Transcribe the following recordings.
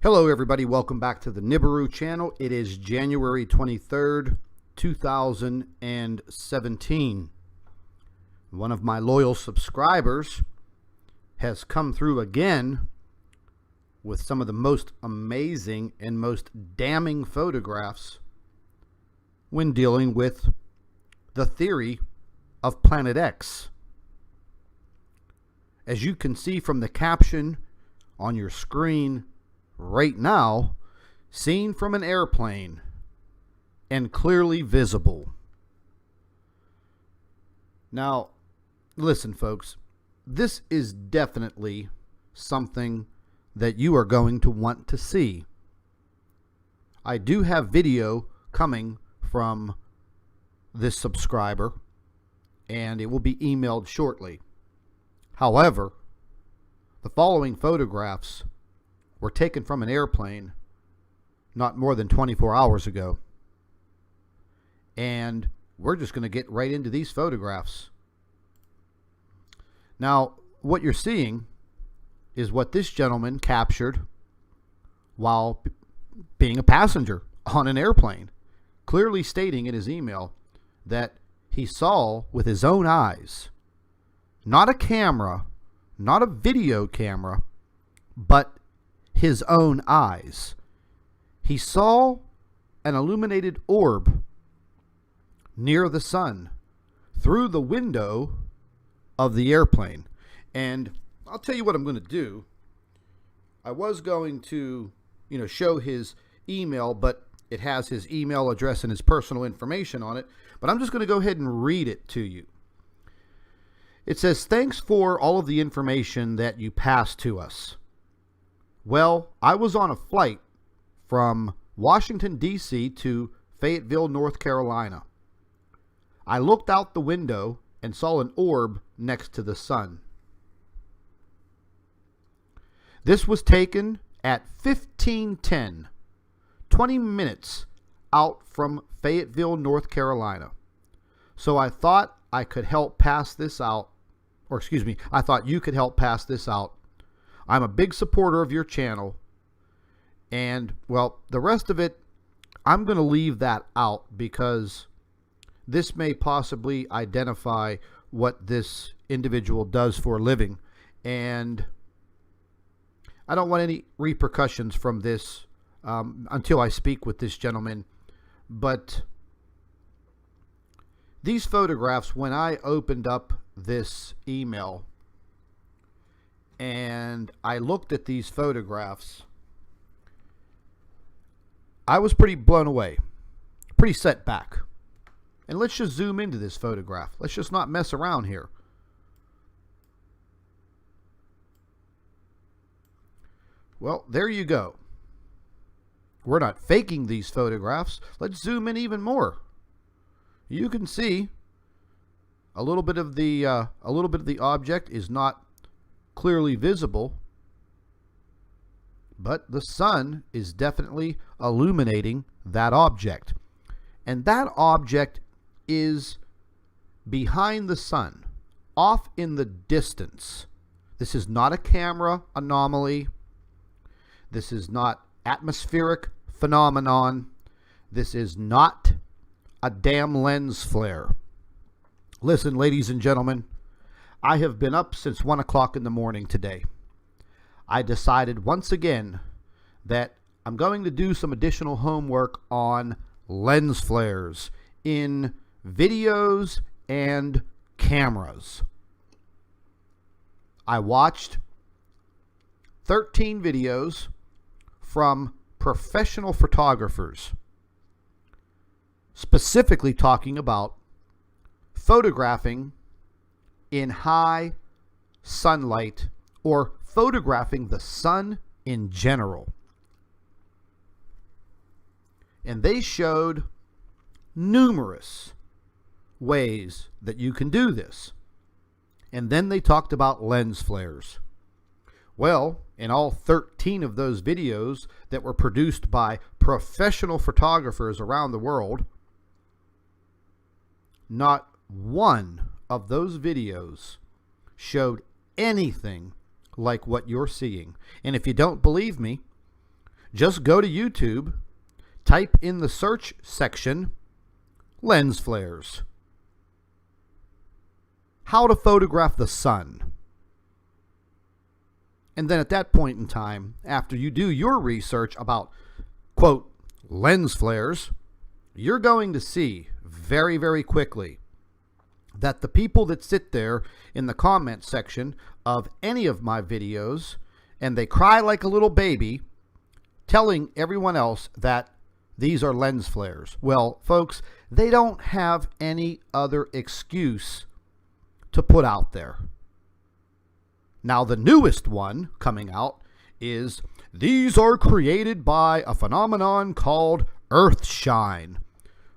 Hello everybody, welcome back to the Nibiru channel. It is January 23rd, 2017. One of my loyal subscribers has come through again with some of the most amazing and most damning photographs when dealing with the theory of Planet X. As you can see from the caption on your screen right now, seen from an airplane and clearly visible. Now, listen folks, this is definitely something that you are going to want to see. I do have video coming from this subscriber and it will be emailed shortly. However, the following photographs were taken from an airplane not more than 24 hours ago. And we're just going to get right into these photographs. Now, what you're seeing is what this gentleman captured while being a passenger on an airplane, clearly stating in his email that he saw with his own eyes, not a camera, not a video camera, but his own eyes. He saw an illuminated orb near the sun through the window of the airplane. And I'll tell you what I'm going to do. I was going to, show his email, but it has his email address and his personal information on it. But I'm just going to go ahead and read it to you. It says, "Thanks for all of the information that you passed to us. Well, I was on a flight from Washington, D.C. to Fayetteville, North Carolina. I looked out the window and saw an orb next to the sun. This was taken at 15:10, 20 minutes out from Fayetteville, North Carolina. So I thought I could help pass this out, I thought you could help pass this out. I'm a big supporter of your channel." And, well, the rest of it, I'm going to leave that out because this may possibly identify what this individual does for a living. And I don't want any repercussions from this until I speak with this gentleman. But these photographs, when I opened up this email and I looked at these photographs, I was pretty blown away, pretty set back. And let's just zoom into this photograph. Let's just not mess around here. Well, there you go. We're not faking these photographs. Let's zoom in even more. You can see a little bit of the object is not clearly visible, but the sun is definitely illuminating that object. And that object is behind the sun, off in the distance. This is not a camera anomaly. This is not atmospheric phenomenon. This is not a damn lens flare. Listen, ladies and gentlemen, I have been up since 1 o'clock in the morning today. I decided once again that I'm going to do some additional homework on lens flares in videos and cameras. I watched 13 videos from professional photographers, specifically talking about photographing in high sunlight or photographing the sun in general. And they showed numerous ways that you can do this. And then they talked about lens flares. Well, in all 13 of those videos that were produced by professional photographers around the world, not one of those videos showed anything like what you're seeing. And if you don't believe me, Just go to YouTube, type in the search section, lens flares. How to photograph the sun. And then at that point in time, after you do your research about, quote, lens flares, you're going to see very, very quickly that the people that sit there in the comment section of any of my videos and they cry like a little baby telling everyone else that these are lens flares. Well, folks, they don't have any other excuse to put out there. Now, the newest one coming out is these are created by a phenomenon called earthshine.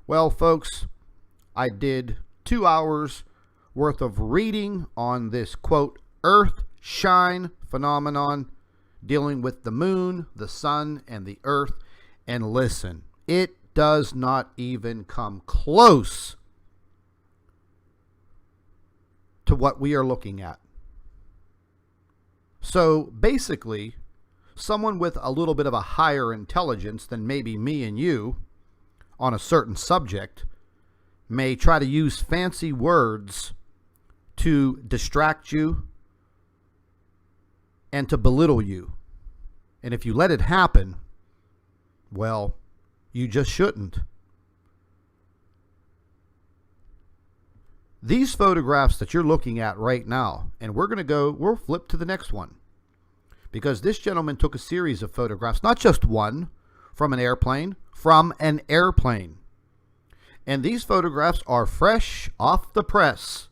Well, folks, I did 2 hours worth of reading on this, quote, earthshine phenomenon dealing with the moon, the sun, and the earth. And listen, it does not even come close to what we are looking at. So basically, someone with a little bit of a higher intelligence than maybe me and you on a certain subject may try to use fancy words to distract you and to belittle you. And if you let it happen, well, you just shouldn't. These photographs that you're looking at right now, and we'll flip to the next one, because this gentleman took a series of photographs, not just one, from an airplane. And these photographs are fresh off the press.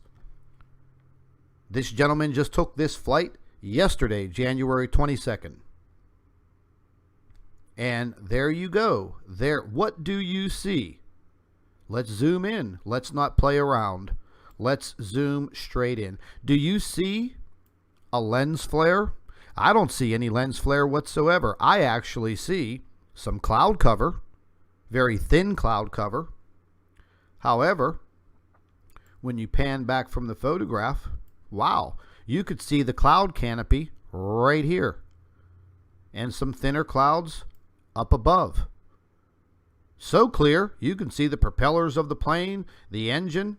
This gentleman just took this flight yesterday, January 22nd. And there you go. There, what do you see? Let's zoom in. Let's not play around. Let's zoom straight in. Do you see a lens flare? I don't see any lens flare whatsoever. I actually see some cloud cover, very thin cloud cover. However, when you pan back from the photograph, wow, you could see the cloud canopy right here and some thinner clouds up above. So clear, you can see the propellers of the plane, the engine.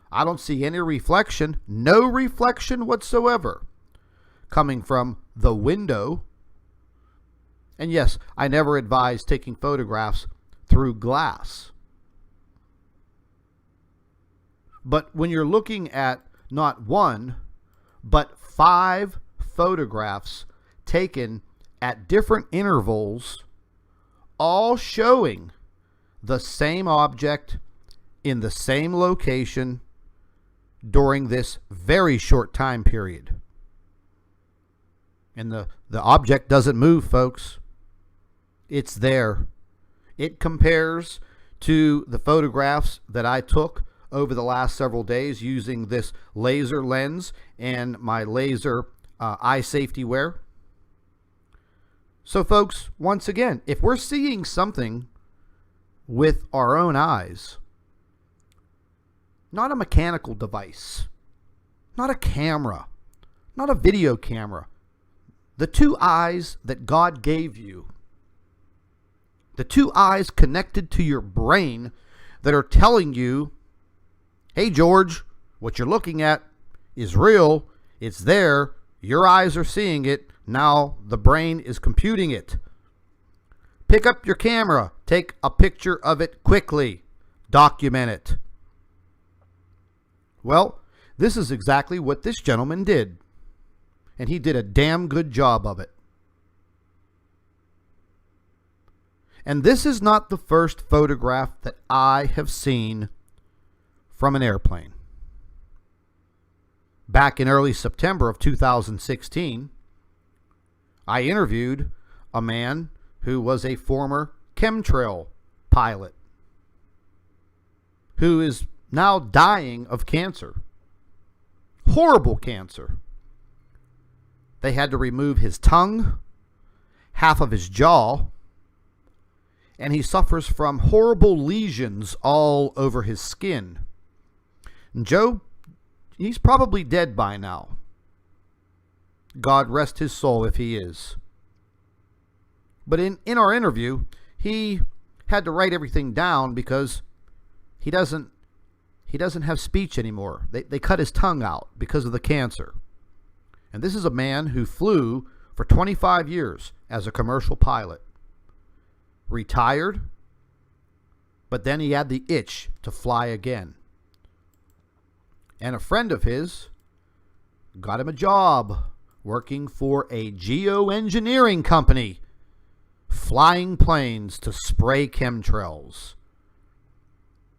I don't see any reflection, no reflection whatsoever coming from the window. And yes, I never advise taking photographs through glass. But when you're looking at not one, but 5 photographs taken at different intervals, all showing the same object in the same location during this very short time period. And the object doesn't move, folks. It's there. It compares to the photographs that I took over the last several days using this laser lens and my laser eye safety wear. So folks, once again, if we're seeing something with our own eyes, not a mechanical device, not a camera, not a video camera, the 2 eyes that God gave you, the 2 eyes connected to your brain that are telling you, hey, George, what you're looking at is real. It's there. Your eyes are seeing it. Now the brain is computing it. Pick up your camera. Take a picture of it quickly. Document it. Well, this is exactly what this gentleman did. And he did a damn good job of it. And this is not the first photograph that I have seen from an airplane. Back in early September of 2016, I interviewed a man who was a former chemtrail pilot who is now dying of cancer. Horrible cancer. They had to remove his tongue, half of his jaw, and he suffers from horrible lesions all over his skin. And Joe, he's probably dead by now. God rest his soul if he is. But in our interview, he had to write everything down because he doesn't have speech anymore. They cut his tongue out because of the cancer. And this is a man who flew for 25 years as a commercial pilot. Retired, but then he had the itch to fly again. And a friend of his got him a job working for a geoengineering company, flying planes to spray chemtrails.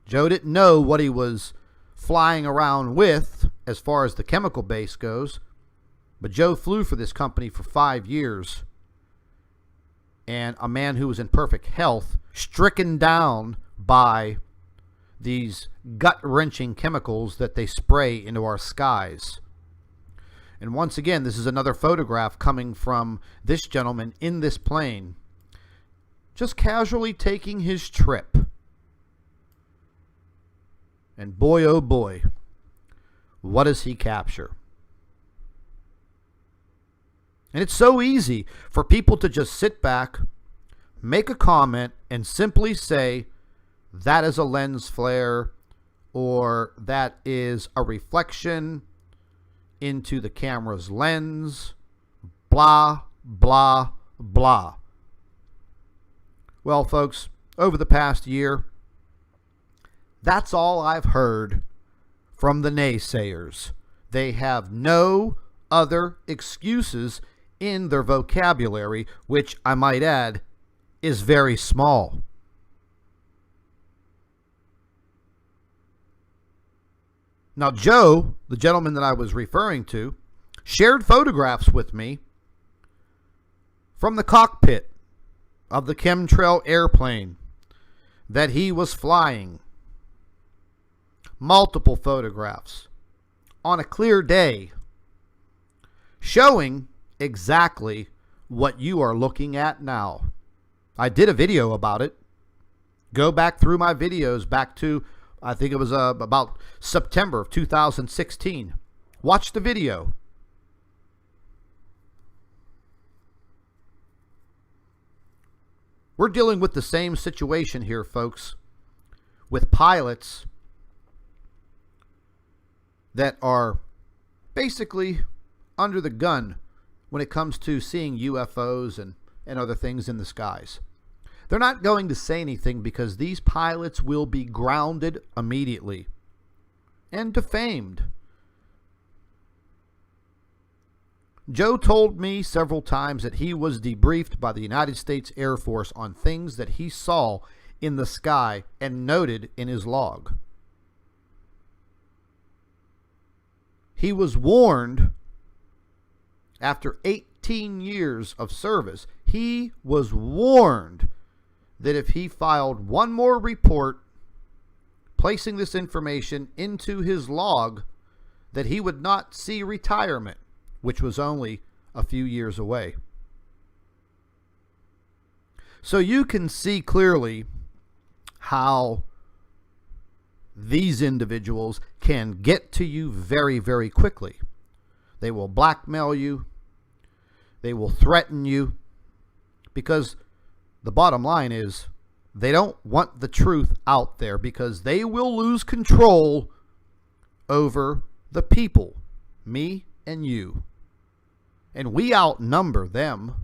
Joe didn't know what he was flying around with as far as the chemical base goes, but Joe flew for this company for 5 years. And a man who was in perfect health, stricken down by these gut-wrenching chemicals that they spray into our skies. And once again, this is another photograph coming from this gentleman in this plane, just casually taking his trip. And boy, oh boy, what does he capture? And it's so easy for people to just sit back, make a comment, and simply say, that is a lens flare, or that is a reflection into the camera's lens, blah, blah, blah. Well, folks, over the past year, that's all I've heard from the naysayers. They have no other excuses in their vocabulary, which I might add is very small. Now, Joe, the gentleman that I was referring to, shared photographs with me from the cockpit of the chemtrail airplane that he was flying. Multiple photographs on a clear day showing exactly what you are looking at now. I did a video about it. Go back through my videos back to, I think it was about September of 2016. Watch the video. We're dealing with the same situation here, folks, with pilots that are basically under the gun when it comes to seeing UFOs and other things in the skies. They're not going to say anything because these pilots will be grounded immediately and defamed. Joe told me several times that he was debriefed by the United States Air Force on things that he saw in the sky and noted in his log. He was warned after 18 years of service. He was warned that if he filed one more report placing this information into his log, that he would not see retirement, which was only a few years away. So you can see clearly how these individuals can get to you very, very quickly. They will blackmail you. They will threaten you, because the bottom line is they don't want the truth out there, because they will lose control over the people, me and you. And we outnumber them.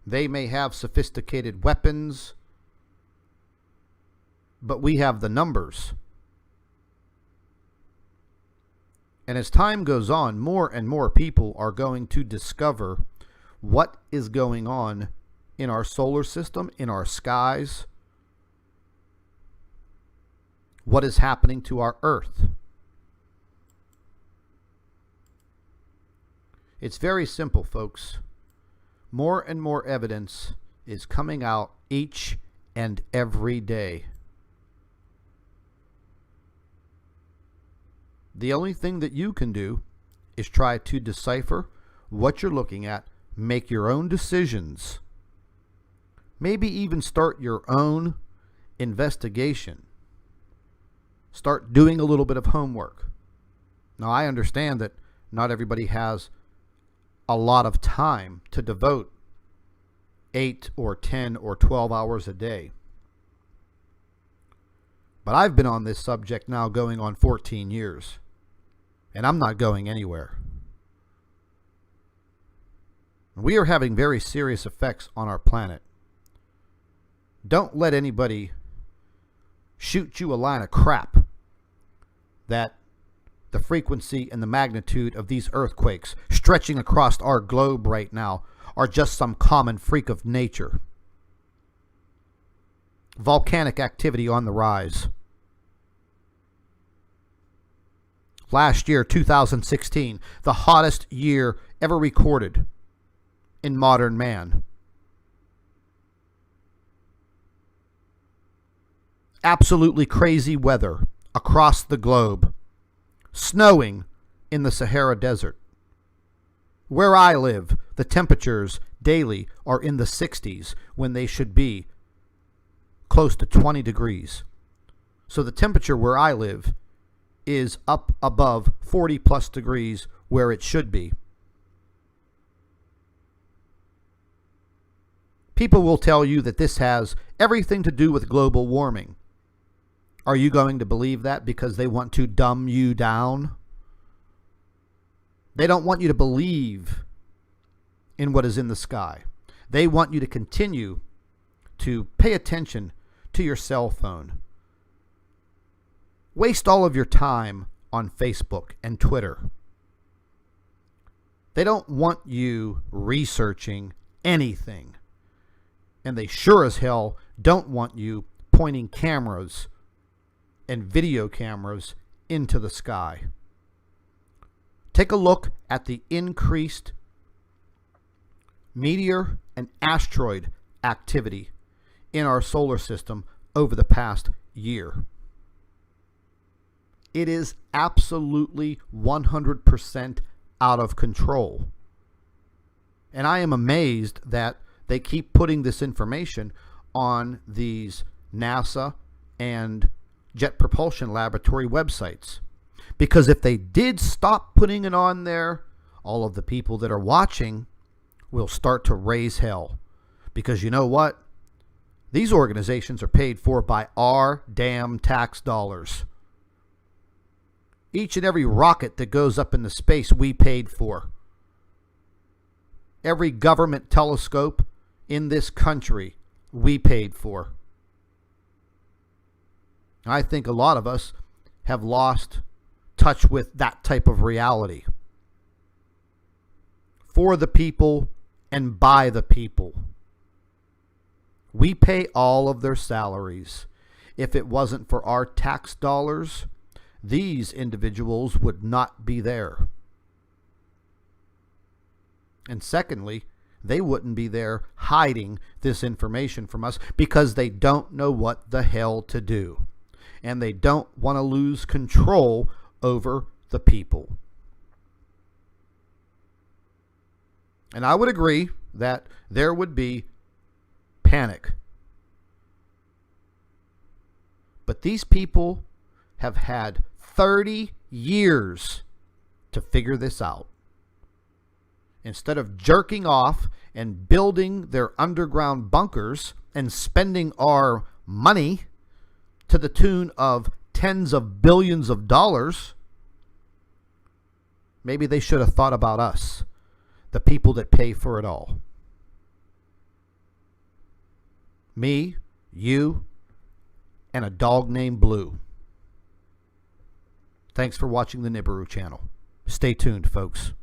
They may have sophisticated weapons, but we have the numbers. And as time goes on, more and more people are going to discover what is going on in our solar system, in our skies, what is happening to our Earth. It's very simple, folks. More and more evidence is coming out each and every day. The only thing that you can do is try to decipher what you're looking at, make your own decisions, maybe even start your own investigation. Start doing a little bit of homework. Now, I understand that not everybody has a lot of time to devote 8 or 10 or 12 hours a day. But I've been on this subject now going on 14 years, and I'm not going anywhere. We are having very serious effects on our planet. Don't let anybody shoot you a line of crap that the frequency and the magnitude of these earthquakes stretching across our globe right now are just some common freak of nature. Volcanic activity on the rise. Last year, 2016, the hottest year ever recorded in modern man. Absolutely crazy weather across the globe. Snowing in the Sahara Desert. Where I live, the temperatures daily are in the 60s when they should be close to 20 degrees. So the temperature where I live is up above 40 plus degrees where it should be. People will tell you that this has everything to do with global warming. Are you going to believe that because they want to dumb you down? They don't want you to believe in what is in the sky. They want you to continue to pay attention to your cell phone. Waste all of your time on Facebook and Twitter. They don't want you researching anything. And they sure as hell don't want you pointing cameras and video cameras into the sky. Take a look at the increased meteor and asteroid activity in our solar system over the past year. It is absolutely 100% out of control. And I am amazed that they keep putting this information on these NASA and Jet Propulsion Laboratory websites. Because if they did stop putting it on there, all of the people that are watching will start to raise hell. Because you know what? These organizations are paid for by our damn tax dollars. Each and every rocket that goes up into space, we paid for. Every government telescope in this country, we paid for. I think a lot of us have lost touch with that type of reality. For the people and by the people. We pay all of their salaries. If it wasn't for our tax dollars, these individuals would not be there. And secondly, they wouldn't be there hiding this information from us because they don't know what the hell to do. And they don't want to lose control over the people. And I would agree that there would be panic. But these people have had 30 years to figure this out. Instead of jerking off and building their underground bunkers and spending our money to the tune of tens of billions of dollars, maybe they should have thought about us, the people that pay for it all. Me, you, and a dog named Blue. Thanks for watching the Nibiru channel. Stay tuned, folks.